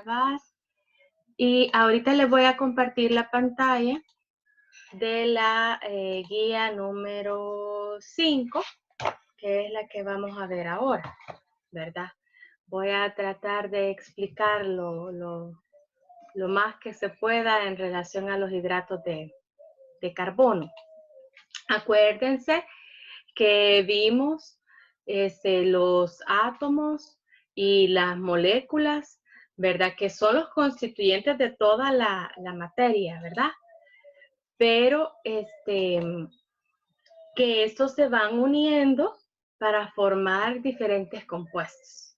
grabar. Y ahorita les voy a compartir la pantalla de la guía número 5, que es la que vamos a ver ahora, ¿verdad? Voy a tratar de explicar lo más que se pueda en relación a los hidratos de carbono. Acuérdense que vimos los átomos y las moléculas, ¿verdad? Que son los constituyentes de toda la materia, ¿verdad? Pero que estos se van uniendo para formar diferentes compuestos.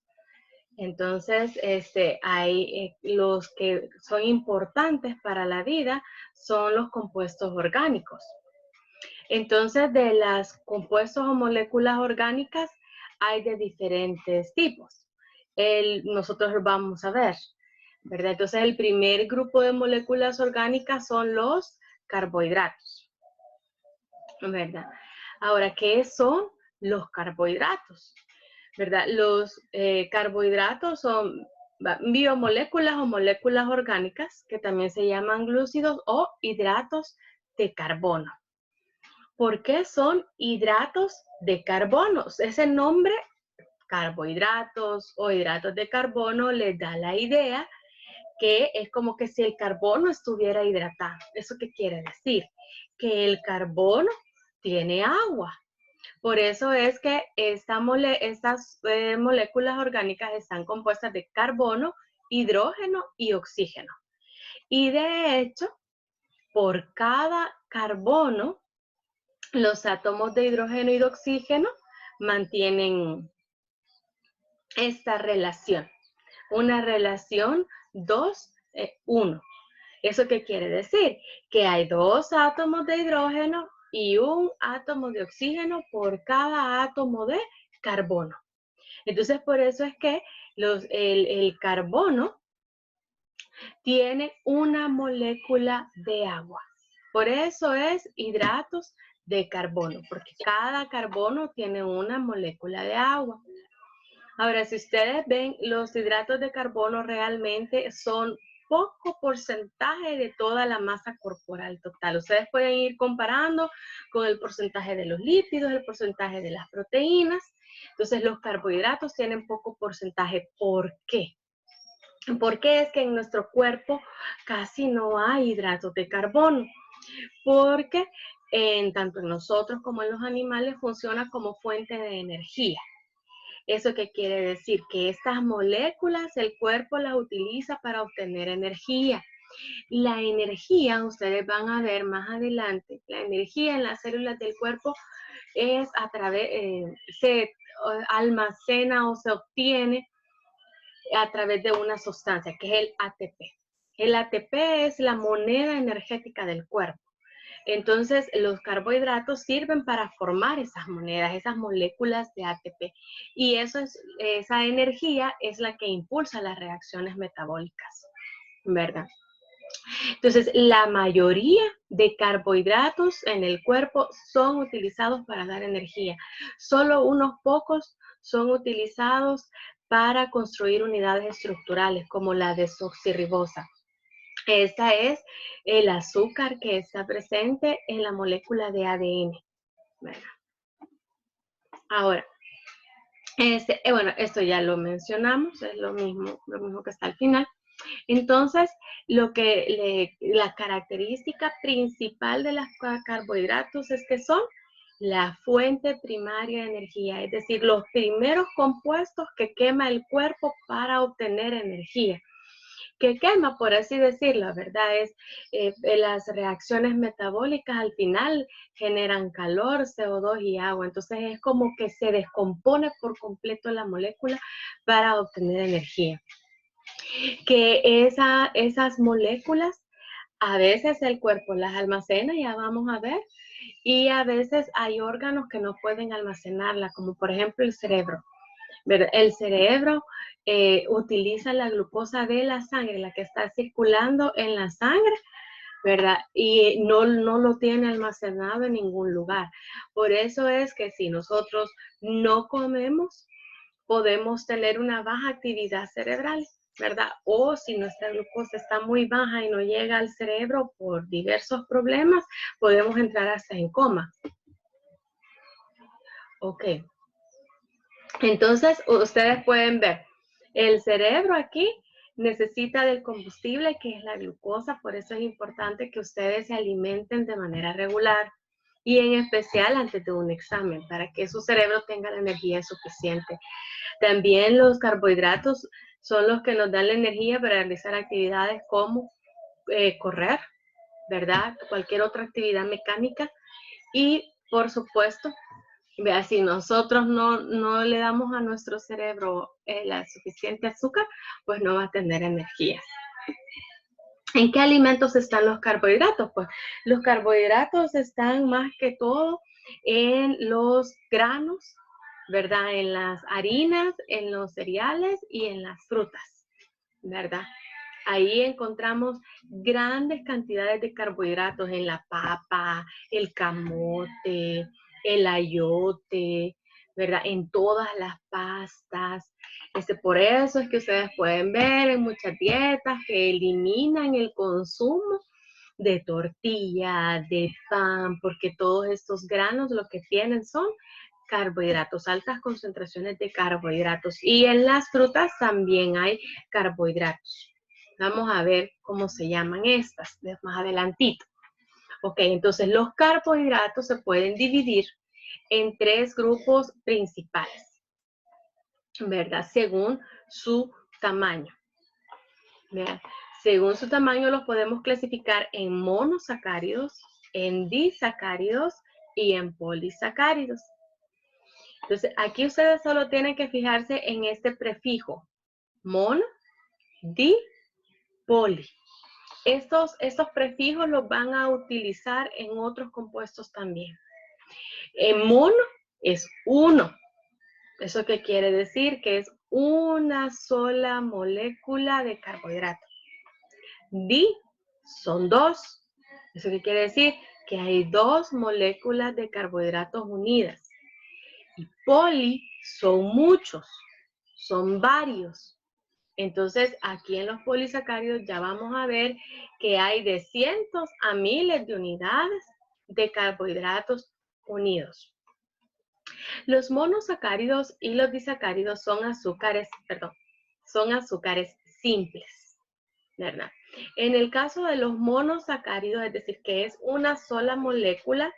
Entonces, hay los que son importantes para la vida son los compuestos orgánicos. Entonces, de las compuestos o moléculas orgánicas hay de diferentes tipos. Nosotros lo vamos a ver, ¿verdad? Entonces, el primer grupo de moléculas orgánicas son los carbohidratos, ¿verdad? Ahora, ¿qué son los carbohidratos? ¿Verdad? Los carbohidratos son biomoléculas o moléculas orgánicas que también se llaman glúcidos o hidratos de carbono. ¿Por qué son hidratos de carbono? Ese nombre, carbohidratos o hidratos de carbono, les da la idea que es como que si el carbono estuviera hidratado. ¿Eso qué quiere decir? Que el carbono tiene agua. Por eso es que estas moléculas orgánicas están compuestas de carbono, hidrógeno y oxígeno. Y de hecho, por cada carbono, los átomos de hidrógeno y de oxígeno mantienen esta relación. Una relación 2:1. ¿Eso qué quiere decir? Que hay 2 átomos de hidrógeno y 1 átomo de oxígeno por cada átomo de carbono. Entonces, por eso es que el carbono tiene una molécula de agua. Por eso es hidratos de carbono, porque cada carbono tiene una molécula de agua. Ahora, si ustedes ven, los hidratos de carbono realmente son poco porcentaje de toda la masa corporal total. Ustedes pueden ir comparando con el porcentaje de los lípidos, el porcentaje de las proteínas. Entonces, los carbohidratos tienen poco porcentaje. ¿Por qué? Porque es que en nuestro cuerpo casi no hay hidratos de carbono, porque tanto en nosotros como en los animales funciona como fuente de energía. ¿Eso qué quiere decir? Que estas moléculas el cuerpo las utiliza para obtener energía. La energía, ustedes van a ver más adelante, la energía en las células del cuerpo es se almacena o se obtiene a través de una sustancia, que es el ATP. El ATP es la moneda energética del cuerpo. Entonces, los carbohidratos sirven para formar esas monedas, esas moléculas de ATP. Y esa energía es la que impulsa las reacciones metabólicas, ¿verdad? Entonces, la mayoría de carbohidratos en el cuerpo son utilizados para dar energía. Solo unos pocos son utilizados para construir unidades estructurales, como la desoxirribosa. Esta es el azúcar que está presente en la molécula de ADN. ¿Verdad? Ahora, bueno, esto ya lo mencionamos, es lo mismo que está al final. Entonces, la característica principal de los carbohidratos es que son la fuente primaria de energía, es decir, los primeros compuestos que quema el cuerpo para obtener energía. Que quema, por así decirlo, ¿verdad? Las reacciones metabólicas al final generan calor, CO2 y agua. Entonces es como que se descompone por completo la molécula para obtener energía. Que esas moléculas a veces el cuerpo las almacena, ya vamos a ver, y a veces hay órganos que no pueden almacenarla, como por ejemplo el cerebro. ¿Verdad? El cerebro utiliza la glucosa de la sangre, la que está circulando en la sangre, ¿verdad? Y no lo tiene almacenado en ningún lugar. Por eso es que si nosotros no comemos, podemos tener una baja actividad cerebral. ¿verdad? O si nuestra glucosa está muy baja y no llega al cerebro por diversos problemas, podemos entrar hasta en coma. Ok. Entonces, ustedes pueden ver, el cerebro aquí necesita del combustible que es la glucosa, por eso es importante que ustedes se alimenten de manera regular y en especial antes de un examen, para que su cerebro tenga la energía suficiente. También los carbohidratos son los que nos dan la energía para realizar actividades como correr, ¿verdad? Cualquier otra actividad mecánica y, por supuesto, vea, si nosotros no le damos a nuestro cerebro la suficiente azúcar, pues no va a tener energía. ¿En qué alimentos están los carbohidratos? Pues los carbohidratos están más que todo en los granos, ¿verdad? En las harinas, en los cereales y en las frutas, ¿verdad? Ahí encontramos grandes cantidades de carbohidratos en la papa, el camote, el ayote, ¿verdad? En todas las pastas. Por eso es que ustedes pueden ver en muchas dietas que eliminan el consumo de tortilla, de pan, porque todos estos granos lo que tienen son carbohidratos, altas concentraciones de carbohidratos. Y en las frutas también hay carbohidratos. Vamos a ver cómo se llaman estas más adelantito. Ok, entonces los carbohidratos se pueden dividir en tres grupos principales, ¿verdad? Según su tamaño. ¿Verdad? Según su tamaño los podemos clasificar en monosacáridos, en disacáridos y en polisacáridos. Entonces, aquí ustedes solo tienen que fijarse en este prefijo, mono, di, poli. Estos prefijos los van a utilizar en otros compuestos también. En mono es uno. ¿Eso qué quiere decir? Que es una sola molécula de carbohidrato. Di son dos. ¿Eso qué quiere decir? Que hay dos moléculas de carbohidratos unidas. Y poli son muchos, son varios. Entonces, aquí en los polisacáridos ya vamos a ver que hay de cientos a miles de unidades de carbohidratos unidos. Los monosacáridos y los disacáridos son azúcares simples, ¿verdad? En el caso de los monosacáridos, es decir, que es una sola molécula,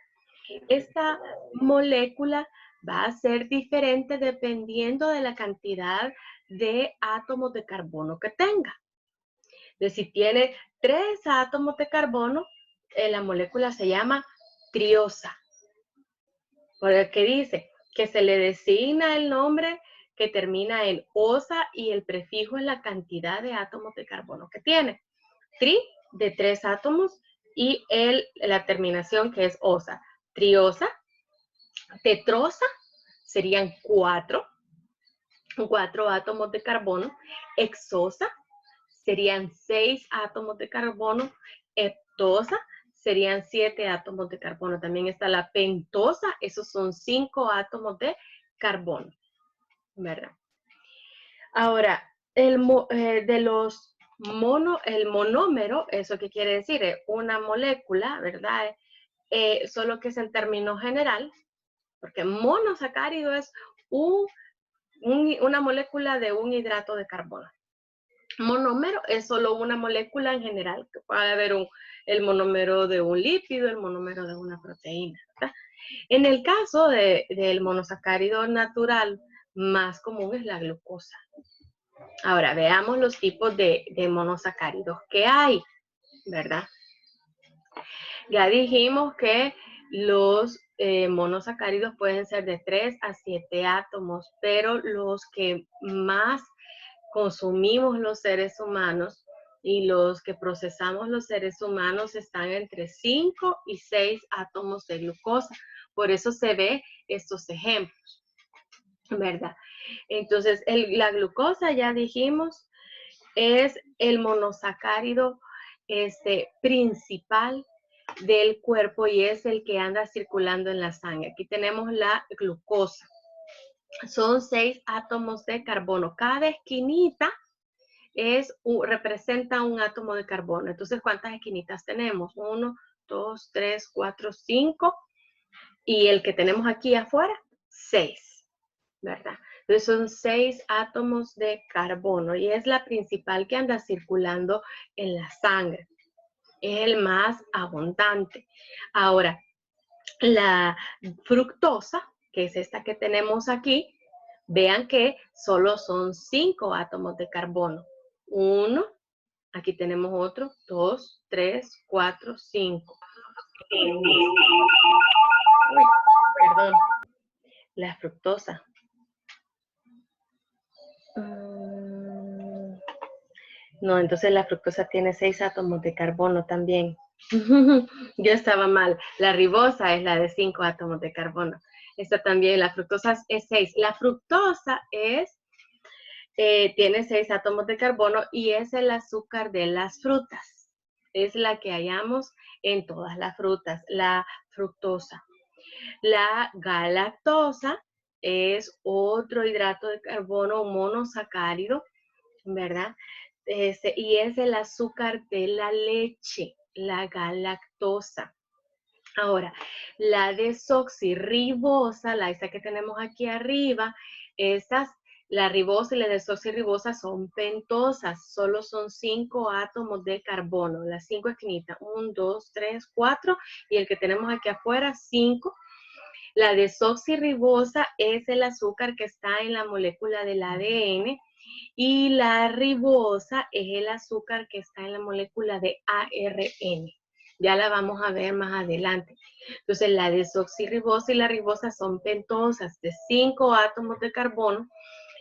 esta molécula va a ser diferente dependiendo de la cantidad de átomos de carbono que tenga. Si tiene 3 átomos de carbono, la molécula se llama triosa. Porque dice que se le designa el nombre que termina en osa y el prefijo es la cantidad de átomos de carbono que tiene. Tri, de 3 átomos, y la terminación que es osa. Triosa. Tetrosa serían 4 átomos de carbono. Hexosa serían 6 átomos de carbono. Heptosa serían 7 átomos de carbono. También está la pentosa, esos son 5 átomos de carbono, ¿verdad? Ahora, el monómero, ¿eso qué quiere decir? Es una molécula, ¿verdad? Solo que es en términos general, porque monosacárido es una molécula de un hidrato de carbono. Monómero es solo una molécula en general, que puede haber el monómero de un lípido, el monómero de una proteína, ¿verdad? En el caso del monosacárido natural, más común es la glucosa. Ahora, veamos los tipos de monosacáridos que hay, ¿verdad? Ya dijimos que los monosacáridos pueden ser de 3 a 7 átomos, pero los que más consumimos los seres humanos y los que procesamos los seres humanos están entre 5 y 6 átomos de glucosa. Por eso se ve estos ejemplos, ¿verdad? Entonces, la glucosa, ya dijimos, es el monosacárido principal del cuerpo y es el que anda circulando en la sangre. Aquí tenemos la glucosa. Son 6 átomos de carbono. Cada esquinita representa un átomo de carbono. Entonces, ¿cuántas esquinitas tenemos? 1, 2, 3, 4, 5. Y el que tenemos aquí afuera, 6, ¿verdad? Entonces son 6 átomos de carbono y es la principal que anda circulando en la sangre. Es el más abundante. Ahora, la fructosa, que es esta que tenemos aquí, vean que solo son 5 átomos de carbono. 1, aquí tenemos otro, 2, 3, 4, 5. Perdón, la fructosa. No, entonces la fructosa tiene 6 átomos de carbono también. Yo estaba mal. La ribosa es la de 5 átomos de carbono. Esta también, la fructosa es 6. La fructosa tiene 6 átomos de carbono y es el azúcar de las frutas. Es la que hallamos en todas las frutas, la fructosa. La galactosa es otro hidrato de carbono monosacárido, ¿verdad? Y es el azúcar de la leche, la galactosa. Ahora, la desoxirribosa, esa que tenemos aquí arriba, la ribosa y la desoxirribosa son pentosas, solo son 5 átomos de carbono, las 5 esquinitas, 1, 2, 3, 4, y el que tenemos aquí afuera, 5. La desoxirribosa es el azúcar que está en la molécula del ADN y la ribosa es el azúcar que está en la molécula de ARN. Ya la vamos a ver más adelante. Entonces, la desoxirribosa y la ribosa son pentosas de 5 átomos de carbono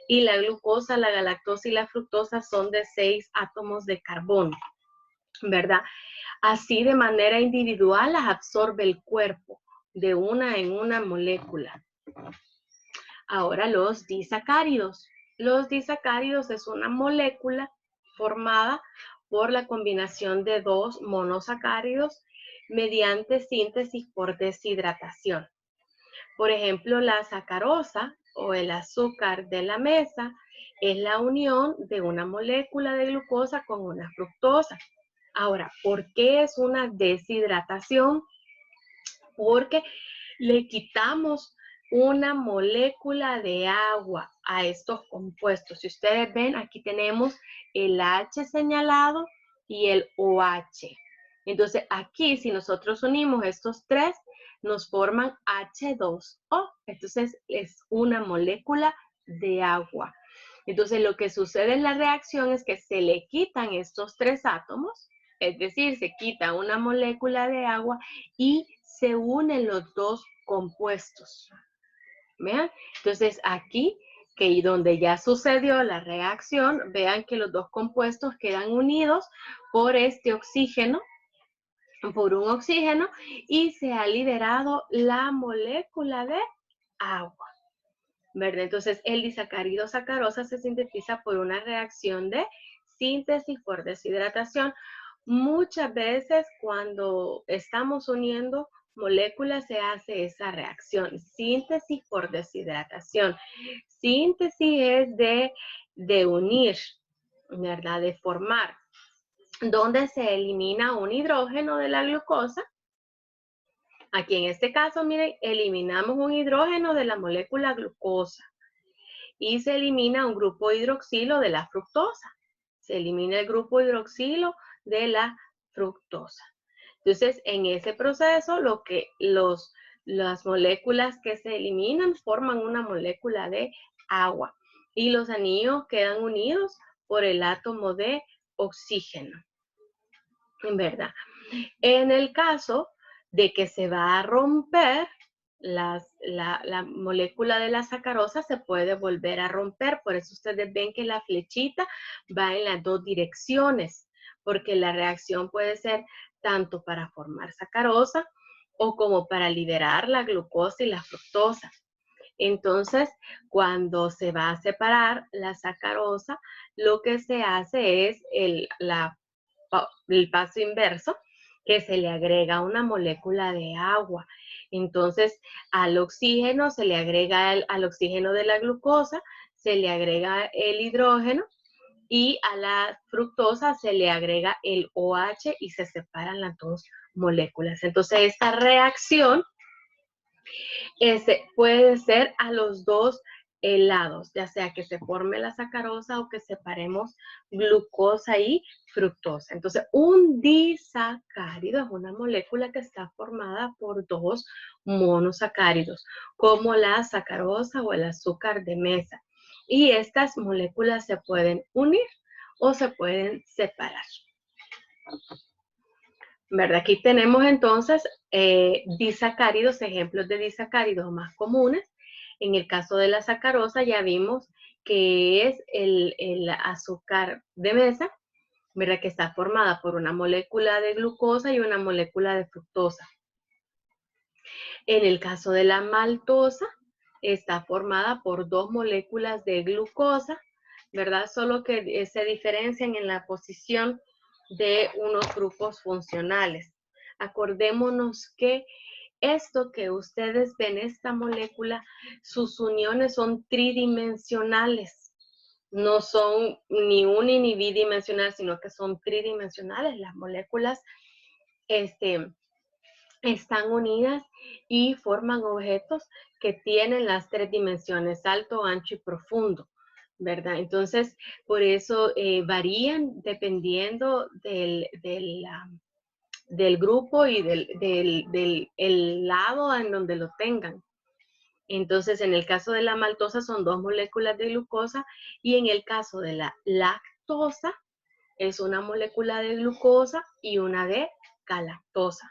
y la glucosa, la galactosa y la fructosa son de 6 átomos de carbono, ¿verdad? Así de manera individual las absorbe el cuerpo de una en una molécula. Ahora los disacáridos. Los disacáridos es una molécula formada por la combinación de 2 monosacáridos mediante síntesis por deshidratación. Por ejemplo, la sacarosa o el azúcar de la mesa es la unión de una molécula de glucosa con una fructosa. Ahora, ¿por qué es una deshidratación? Porque le quitamos una molécula de agua a estos compuestos. Si ustedes ven, aquí tenemos el H señalado y el OH. Entonces, aquí, si nosotros unimos estos tres, nos forman H2O. Entonces, es una molécula de agua. Entonces, lo que sucede en la reacción es que se le quitan estos 3 átomos, es decir, se quita una molécula de agua y se unen los 2 compuestos. ¿Vean? Entonces, aquí, que donde ya sucedió la reacción, vean que los 2 compuestos quedan unidos por este oxígeno, por un oxígeno, y se ha liberado la molécula de agua. ¿Verdad? Entonces, el disacárido sacarosa se sintetiza por una reacción de síntesis por deshidratación. Muchas veces cuando estamos uniendo moléculas se hace esa reacción, síntesis por deshidratación. Síntesis es de unir, ¿verdad? De formar, donde se elimina un hidrógeno de la glucosa. Aquí en este caso, miren, eliminamos un hidrógeno de la molécula glucosa y se elimina un grupo hidroxilo de la fructosa. Se elimina el grupo hidroxilo de la fructosa. Entonces, en ese proceso, las moléculas que se eliminan forman una molécula de agua y los anillos quedan unidos por el átomo de oxígeno. En verdad. En el caso de que se va a romper, la molécula de la sacarosa se puede volver a romper. Por eso ustedes ven que la flechita va en las 2 direcciones, porque la reacción puede ser tanto para formar sacarosa o como para liberar la glucosa y la fructosa. Entonces, cuando se va a separar la sacarosa, lo que se hace es el paso inverso, que se le agrega una molécula de agua. Entonces, al oxígeno se le agrega al oxígeno de la glucosa, se le agrega el hidrógeno y a la fructosa se le agrega el OH y se separan las dos moléculas. Entonces, esta reacción puede ser a los dos lados, ya sea que se forme la sacarosa o que separemos glucosa y fructosa. Entonces, un disacárido es una molécula que está formada por dos monosacáridos, como la sacarosa o el azúcar de mesa. Y estas moléculas se pueden unir o se pueden separar. ¿Verdad? Aquí tenemos entonces disacáridos, ejemplos de disacáridos más comunes. En el caso de la sacarosa ya vimos que es el azúcar de mesa, ¿verdad? Que está formada por una molécula de glucosa y una molécula de fructosa. En el caso de la maltosa, está formada por dos moléculas de glucosa, ¿verdad? Solo que se diferencian en la posición de unos grupos funcionales. Acordémonos que esto que ustedes ven, esta molécula, sus uniones son tridimensionales. No son ni uni ni bidimensionales, sino que son tridimensionales. Las moléculas están unidas y forman objetos que tienen las tres dimensiones, alto, ancho y profundo, ¿verdad? Entonces, por eso varían dependiendo del grupo y del lado en donde lo tengan. Entonces, en el caso de la maltosa son dos moléculas de glucosa y en el caso de la lactosa es una molécula de glucosa y una de galactosa.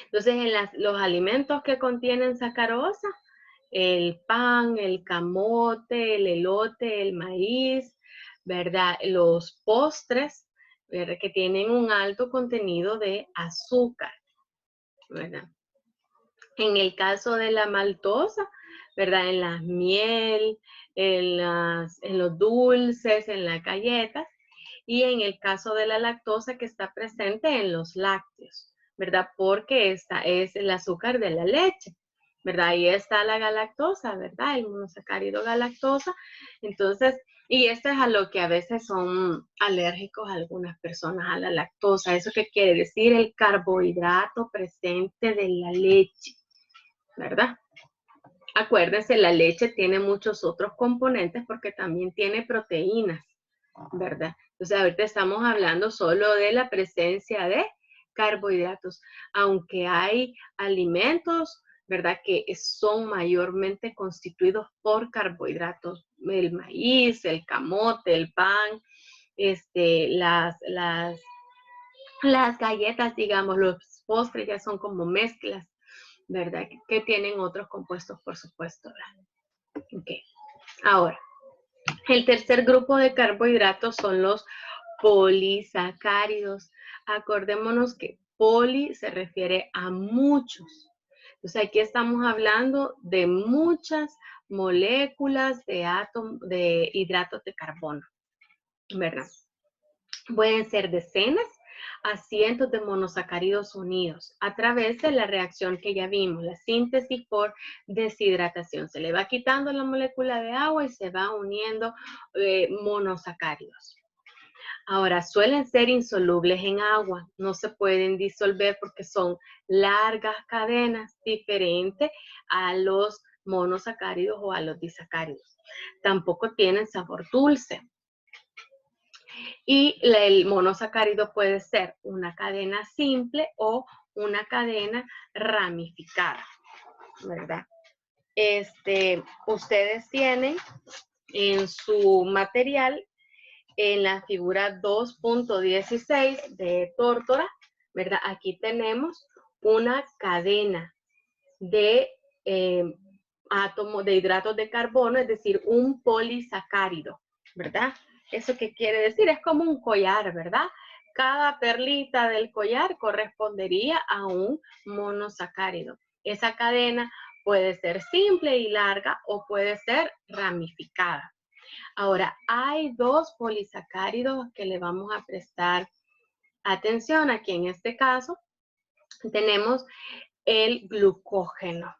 Entonces, en los alimentos que contienen sacarosa, el pan, el camote, el elote, el maíz, ¿verdad? Los postres, ¿verdad? Que tienen un alto contenido de azúcar, ¿verdad? En el caso de la maltosa, ¿verdad? En la miel, en los dulces, en las galletas, y en el caso de la lactosa que está presente en los lácteos, ¿verdad? Porque esta es el azúcar de la leche, ¿verdad? Ahí está la galactosa, ¿verdad? El monosacárido galactosa. Entonces, y esto es a lo que a veces son alérgicos algunas personas, a la lactosa. ¿Eso qué quiere decir? El carbohidrato presente de la leche, ¿verdad? Acuérdense, la leche tiene muchos otros componentes porque también tiene proteínas, ¿verdad? Entonces, ahorita estamos hablando solo de la presencia de carbohidratos, aunque hay alimentos, ¿verdad? Que son mayormente constituidos por carbohidratos, el maíz, el camote, el pan, las galletas, digamos, los postres ya son como mezclas, ¿verdad? Que tienen otros compuestos, por supuesto, ¿verdad? Okay. Ahora, el tercer grupo de carbohidratos son los polisacáridos. Acordémonos que poli se refiere a muchos. Entonces aquí estamos hablando de muchas moléculas de hidratos de carbono, ¿verdad? Pueden ser decenas a cientos de monosacáridos unidos a través de la reacción que ya vimos, la síntesis por deshidratación. Se le va quitando la molécula de agua y se va uniendo monosacáridos. Ahora, suelen ser insolubles en agua, no se pueden disolver porque son largas cadenas diferentes a los monosacáridos o a los disacáridos. Tampoco tienen sabor dulce. Y el monosacárido puede ser una cadena simple o una cadena ramificada, ¿verdad? Ustedes tienen en su material, en la figura 2.16 de tórtora, ¿verdad? Aquí tenemos una cadena de átomos de hidratos de carbono, es decir, un polisacárido, ¿verdad? ¿Eso qué quiere decir? Es como un collar, ¿verdad? Cada perlita del collar correspondería a un monosacárido. Esa cadena puede ser simple y larga o puede ser ramificada. Ahora, hay dos polisacáridos que le vamos a prestar atención. Aquí en este caso tenemos el glucógeno.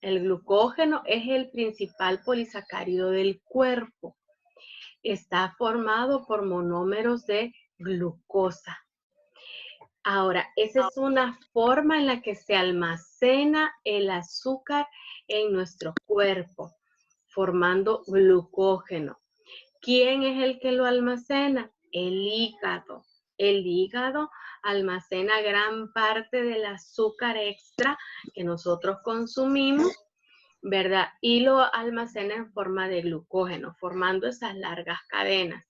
El glucógeno es el principal polisacárido del cuerpo. está formado por monómeros de glucosa. Ahora, esa es una forma en la que se almacena el azúcar en nuestro cuerpo, formando glucógeno. ¿Quién es el que lo almacena? El hígado. El hígado almacena gran parte del azúcar extra que nosotros consumimos, ¿verdad? Y lo almacena en forma de glucógeno, formando esas largas cadenas.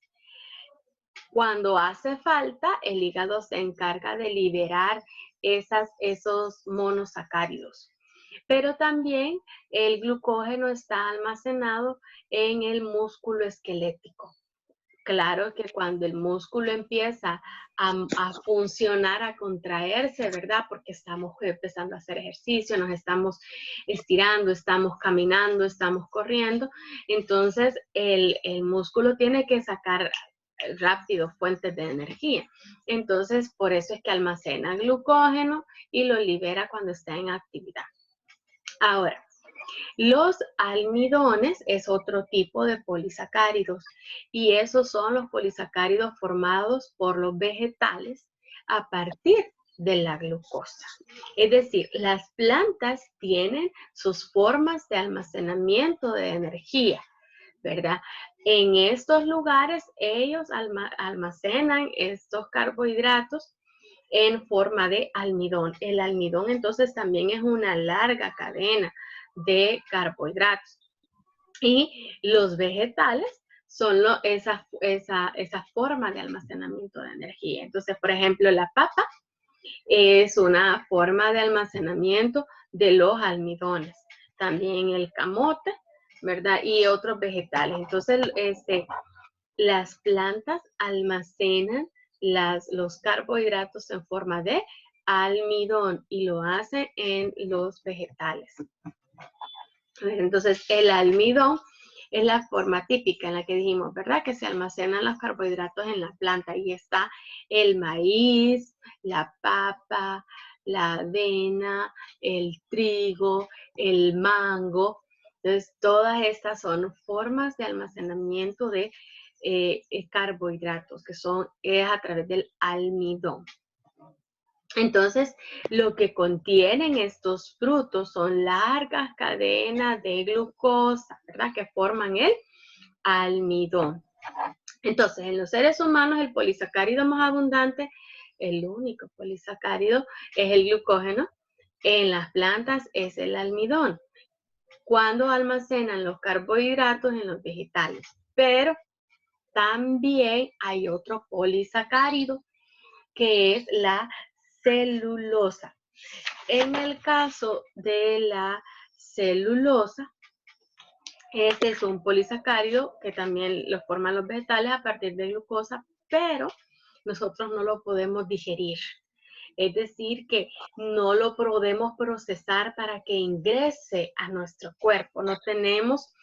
Cuando hace falta, el hígado se encarga de liberar esos monosacáridos. Pero también el glucógeno está almacenado en el músculo esquelético. Claro que cuando el músculo empieza a funcionar, a contraerse, ¿verdad? Porque estamos empezando a hacer ejercicio, nos estamos estirando, estamos caminando, estamos corriendo, entonces el músculo tiene que sacar rápido fuentes de energía. Entonces, por eso es que almacena glucógeno y lo libera cuando está en actividad. Ahora, los almidones es otro tipo de polisacáridos y esos son los polisacáridos formados por los vegetales a partir de la glucosa. Es decir, las plantas tienen sus formas de almacenamiento de energía, ¿verdad? En estos lugares ellos almacenan estos carbohidratos en forma de almidón. El almidón entonces también es una larga cadena de carbohidratos. Y los vegetales son esa forma de almacenamiento de energía. Entonces, por ejemplo, la papa es una forma de almacenamiento de los almidones. También el camote, ¿verdad? Y otros vegetales. Entonces, las plantas almacenan los carbohidratos en forma de almidón y lo hacen en los vegetales. Entonces, el almidón es la forma típica en la que dijimos, ¿verdad? Que se almacenan los carbohidratos en la planta y está el maíz, la papa, la avena, el trigo, el mango. Entonces, todas estas son formas de almacenamiento de carbohidratos, que es a través del almidón. Entonces, lo que contienen estos frutos son largas cadenas de glucosa, ¿verdad? Que forman el almidón. Entonces, en los seres humanos, el polisacárido más abundante, el único polisacárido, es el glucógeno. En las plantas es el almidón. Cuando almacenan los carbohidratos en los vegetales. Pero también hay otro polisacárido, que es la celulosa. En el caso de la celulosa, este es un polisacárido que también lo forman los vegetales a partir de glucosa, pero nosotros no lo podemos digerir. Es decir, que no lo podemos procesar para que ingrese a nuestro cuerpo. No tenemos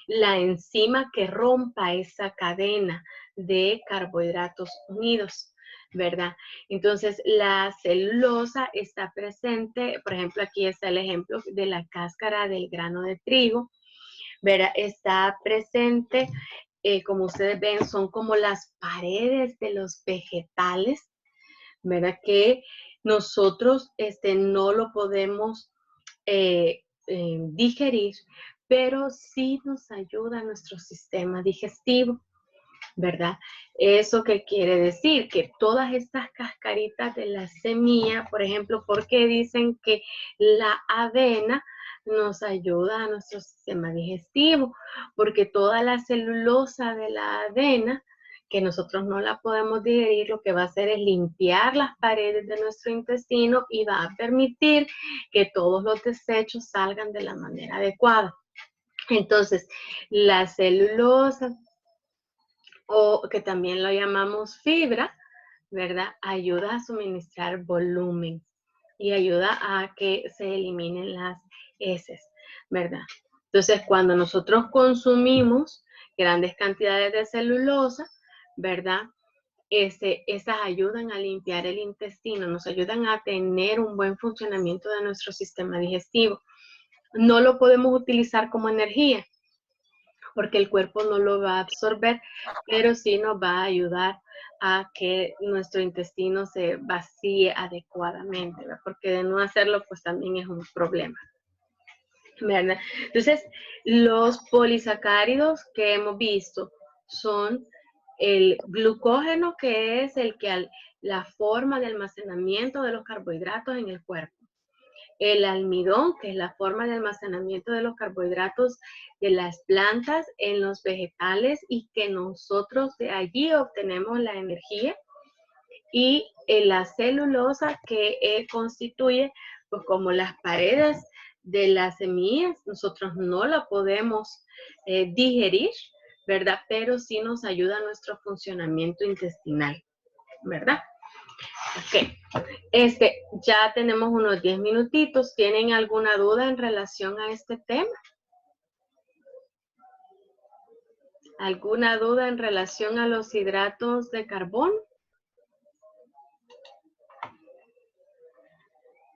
la enzima que rompa esa cadena de carbohidratos unidos, ¿verdad? Entonces, la celulosa está presente, por ejemplo, aquí está el ejemplo de la cáscara del grano de trigo, ¿verdad? Está presente, como ustedes ven, son como las paredes de los vegetales, ¿verdad? Que nosotros no lo podemos digerir, pero sí nos ayuda a nuestro sistema digestivo, ¿verdad? ¿Eso qué quiere decir? Que todas estas cascaritas de la semilla, por ejemplo, ¿por qué dicen que la avena nos ayuda a nuestro sistema digestivo? Porque toda la celulosa de la avena, que nosotros no la podemos digerir, lo que va a hacer es limpiar las paredes de nuestro intestino y va a permitir que todos los desechos salgan de la manera adecuada. Entonces, la celulosa, o que también lo llamamos fibra, ¿verdad? Ayuda a suministrar volumen y ayuda a que se eliminen las heces, ¿verdad? Entonces, cuando nosotros consumimos grandes cantidades de celulosa, ¿verdad? Esas ayudan a limpiar el intestino, nos ayudan a tener un buen funcionamiento de nuestro sistema digestivo. No lo podemos utilizar como energía. porque el cuerpo no lo va a absorber, pero sí nos va a ayudar a que nuestro intestino se vacíe adecuadamente, ¿verdad? Porque de no hacerlo, pues también es un problema, ¿verdad? Entonces, los polisacáridos que hemos visto son el glucógeno, que es la forma de almacenamiento de los carbohidratos en el cuerpo. El almidón, que es la forma de almacenamiento de los carbohidratos de las plantas en los vegetales y que nosotros de allí obtenemos la energía. Y la celulosa que constituye, pues como las paredes de las semillas, nosotros no la podemos digerir, ¿verdad? Pero sí nos ayuda a nuestro funcionamiento intestinal, ¿verdad? Ok. Ya tenemos unos 10 minutitos. ¿Tienen alguna duda en relación a este tema? ¿Alguna duda en relación a los hidratos de carbono?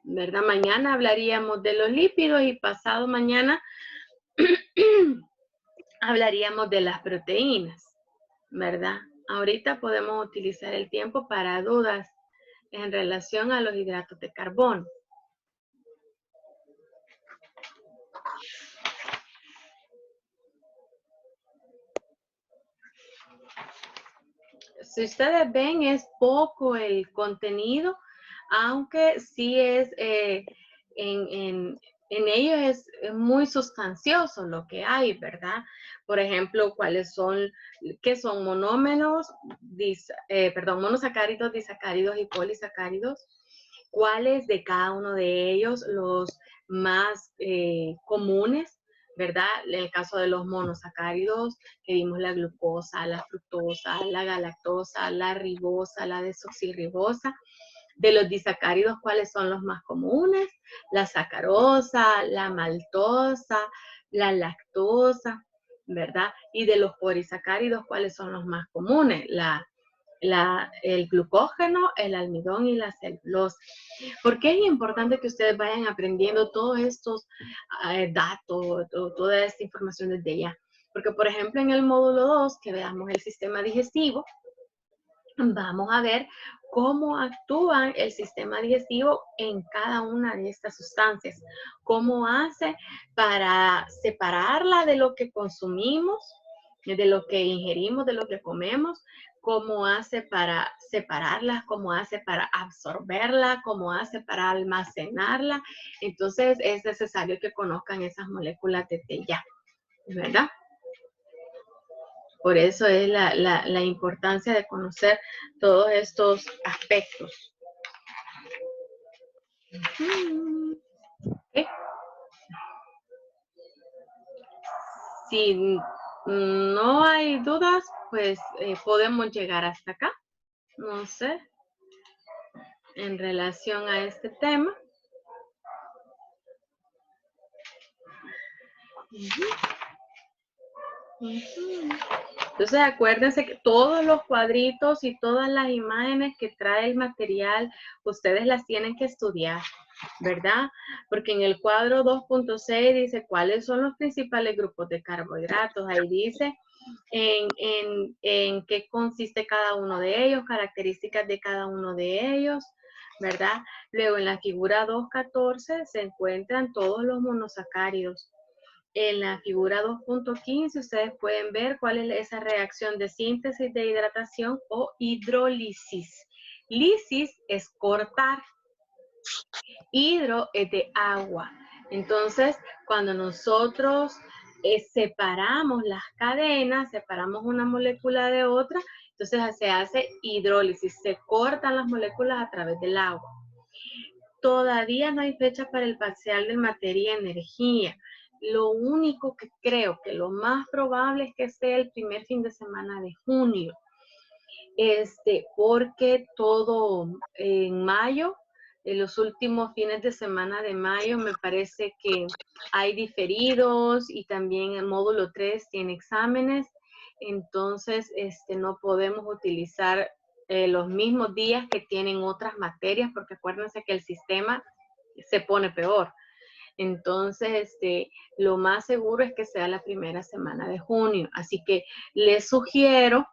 ¿Verdad? Mañana hablaríamos de los lípidos y pasado mañana hablaríamos de las proteínas, ¿verdad? Ahorita podemos utilizar el tiempo para dudas en relación a los hidratos de carbono. Si ustedes ven, es poco el contenido, aunque sí es, en ellos es muy sustancioso lo que hay, ¿verdad? Por ejemplo, qué son monómeros, monosacáridos, disacáridos y polisacáridos, cuáles de cada uno de ellos los más comunes, ¿verdad? En el caso de los monosacáridos, que vimos la glucosa, la fructosa, la galactosa, la ribosa, la desoxirribosa. De los disacáridos, ¿cuáles son los más comunes? La sacarosa, la maltosa, la lactosa, ¿verdad? Y de los polisacáridos, ¿cuáles son los más comunes? El glucógeno, el almidón y la celulosa. ¿Por qué es importante que ustedes vayan aprendiendo todos estos datos, toda esta información desde ya? Porque, por ejemplo, en el módulo 2, que veamos el sistema digestivo, vamos a ver cómo actúa el sistema digestivo en cada una de estas sustancias, cómo hace para separarla de lo que consumimos, de lo que ingerimos, de lo que comemos, cómo hace para separarlas, cómo hace para absorberla, cómo hace para almacenarla. Entonces es necesario que conozcan esas moléculas desde ya, ¿verdad? Por eso es la importancia de conocer todos estos aspectos. ¿Okay? Si no hay dudas, pues podemos llegar hasta acá. No sé, en relación a este tema. Entonces acuérdense que todos los cuadritos y todas las imágenes que trae el material, ustedes las tienen que estudiar, ¿verdad? Porque en el cuadro 2.6 dice cuáles son los principales grupos de carbohidratos. Ahí dice en qué consiste cada uno de ellos, características de cada uno de ellos, ¿verdad? Luego en la figura 2.14 se encuentran todos los monosacáridos. En la figura 2.15 ustedes pueden ver cuál es esa reacción de síntesis de hidratación o hidrólisis. Lisis es cortar, hidro es de agua. Entonces, cuando nosotros separamos las cadenas, separamos una molécula de otra, entonces se hace hidrólisis, se cortan las moléculas a través del agua. Todavía no hay fecha para el parcial de materia y energía. Lo único que creo que lo más probable es que sea el primer fin de semana de junio. Porque todo en mayo, en los últimos fines de semana de mayo, me parece que hay diferidos y también el módulo 3 tiene exámenes. Entonces, no podemos utilizar los mismos días que tienen otras materias, porque acuérdense que el sistema se pone peor. Entonces, lo más seguro es que sea la primera semana de junio. Así que les sugiero,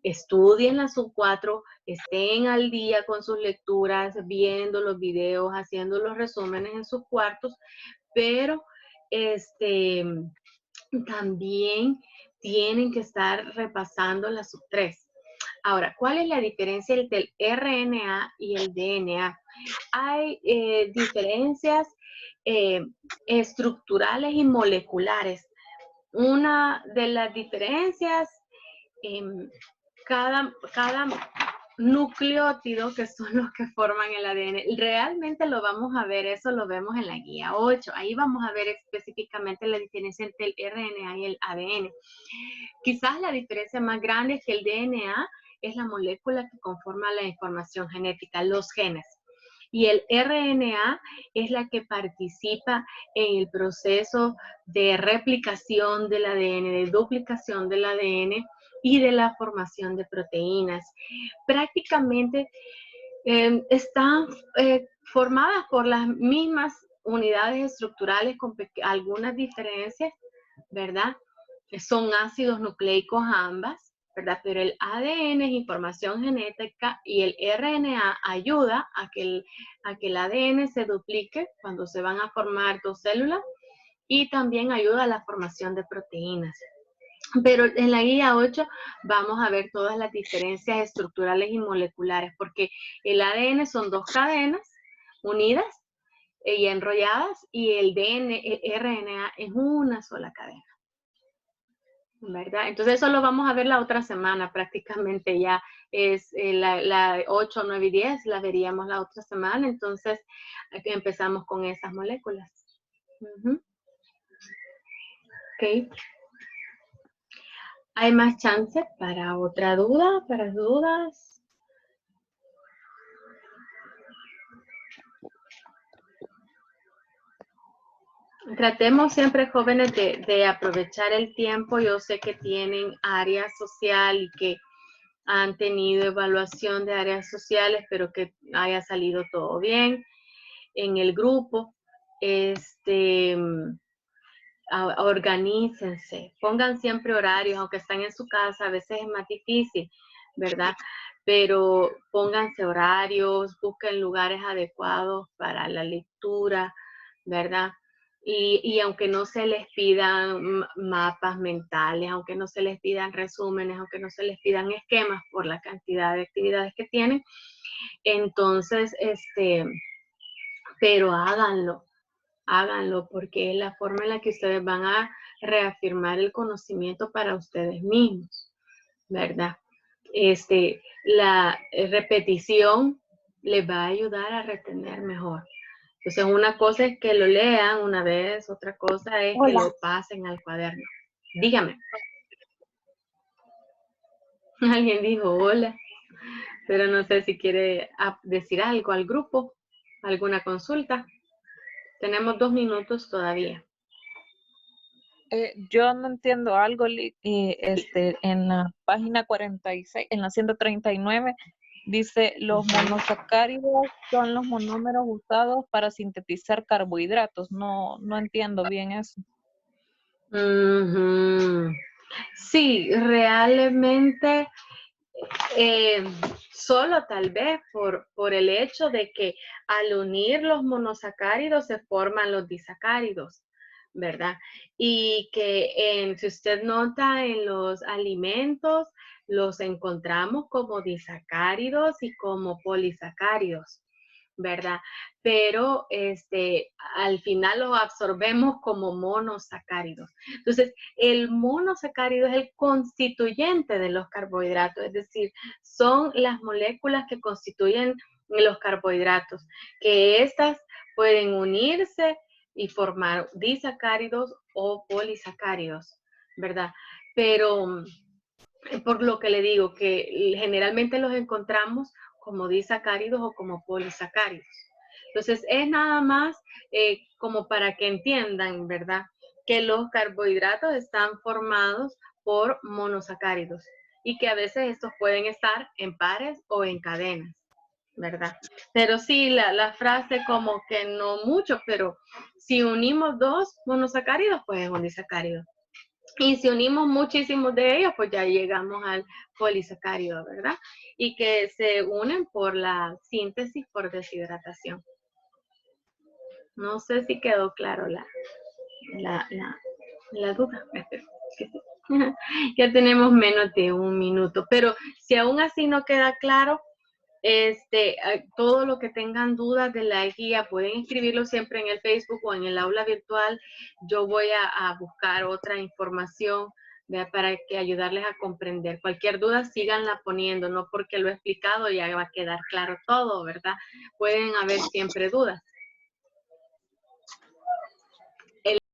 estudien la sub-4, estén al día con sus lecturas, viendo los videos, haciendo los resúmenes en sus cuartos, pero también tienen que estar repasando la sub-3. Ahora, ¿cuál es la diferencia entre el RNA y el DNA? Hay diferencias estructurales y moleculares. Una de las diferencias, cada nucleótido, que son los que forman el ADN, realmente lo vamos a ver, eso lo vemos en la guía 8. Ahí vamos a ver específicamente la diferencia entre el RNA y el ADN. Quizás la diferencia más grande es que el DNA es la molécula que conforma la información genética, los genes. Y el RNA es la que participa en el proceso de replicación del ADN, de duplicación del ADN y de la formación de proteínas. Prácticamente están formadas por las mismas unidades estructurales con algunas diferencias, ¿verdad? Son ácidos nucleicos ambas, ¿verdad? Pero el ADN es información genética y el RNA ayuda a que el ADN se duplique cuando se van a formar dos células y también ayuda a la formación de proteínas. Pero en la guía 8 vamos a ver todas las diferencias estructurales y moleculares, porque el ADN son dos cadenas unidas y enrolladas, y el RNA es una sola cadena, ¿verdad? Entonces eso lo vamos a ver la otra semana, prácticamente ya es la 8, 9 y 10, la veríamos la otra semana, entonces empezamos con esas moléculas. Ok. ¿Hay más chance para otra duda, para dudas? Tratemos siempre, jóvenes, de aprovechar el tiempo. Yo sé que tienen área social y que han tenido evaluación de áreas sociales, pero que haya salido todo bien en el grupo. Organícense, pongan siempre horarios, aunque están en su casa, a veces es más difícil, ¿verdad? Pero pónganse horarios, busquen lugares adecuados para la lectura, ¿verdad? Y aunque no se les pidan mapas mentales, aunque no se les pidan resúmenes, aunque no se les pidan esquemas por la cantidad de actividades que tienen, entonces, pero háganlo, porque es la forma en la que ustedes van a reafirmar el conocimiento para ustedes mismos, ¿verdad? La repetición les va a ayudar a retener mejor. Entonces, una cosa es que lo lean una vez, otra cosa es que lo pasen al cuaderno. Dígame. Alguien dijo hola, pero no sé si quiere decir algo al grupo, alguna consulta. Tenemos 2 minutos todavía. Yo no entiendo algo, en la página 46, en la 139, dice, los monosacáridos son los monómeros usados para sintetizar carbohidratos. No entiendo bien eso. Sí, realmente solo tal vez por el hecho de que al unir los monosacáridos se forman los disacáridos, ¿verdad? Y que si usted nota en los alimentos, los encontramos como disacáridos y como polisacáridos, ¿verdad? Pero al final los absorbemos como monosacáridos. Entonces, el monosacárido es el constituyente de los carbohidratos, es decir, son las moléculas que constituyen los carbohidratos, que estas pueden unirse y formar disacáridos o polisacáridos, ¿verdad? Pero por lo que le digo, que generalmente los encontramos como disacáridos o como polisacáridos. Entonces, es nada más como para que entiendan, ¿verdad? Que los carbohidratos están formados por monosacáridos y que a veces estos pueden estar en pares o en cadenas. ¿verdad? Pero sí, la frase como que no mucho, pero si unimos dos monosacáridos, pues es un disacárido. Y si unimos muchísimos de ellos, pues ya llegamos al polisacárido, ¿verdad? Y que se unen por la síntesis por deshidratación. No sé si quedó claro la duda. Ya tenemos menos de un minuto, pero si aún así no queda claro, todo lo que tengan dudas de la guía pueden escribirlo siempre en el Facebook o en el aula virtual. Yo voy a buscar otra información, ¿verdad? Para que ayudarles a comprender. Cualquier duda síganla poniendo, no porque lo he explicado ya va a quedar claro todo, ¿verdad? Pueden haber siempre dudas.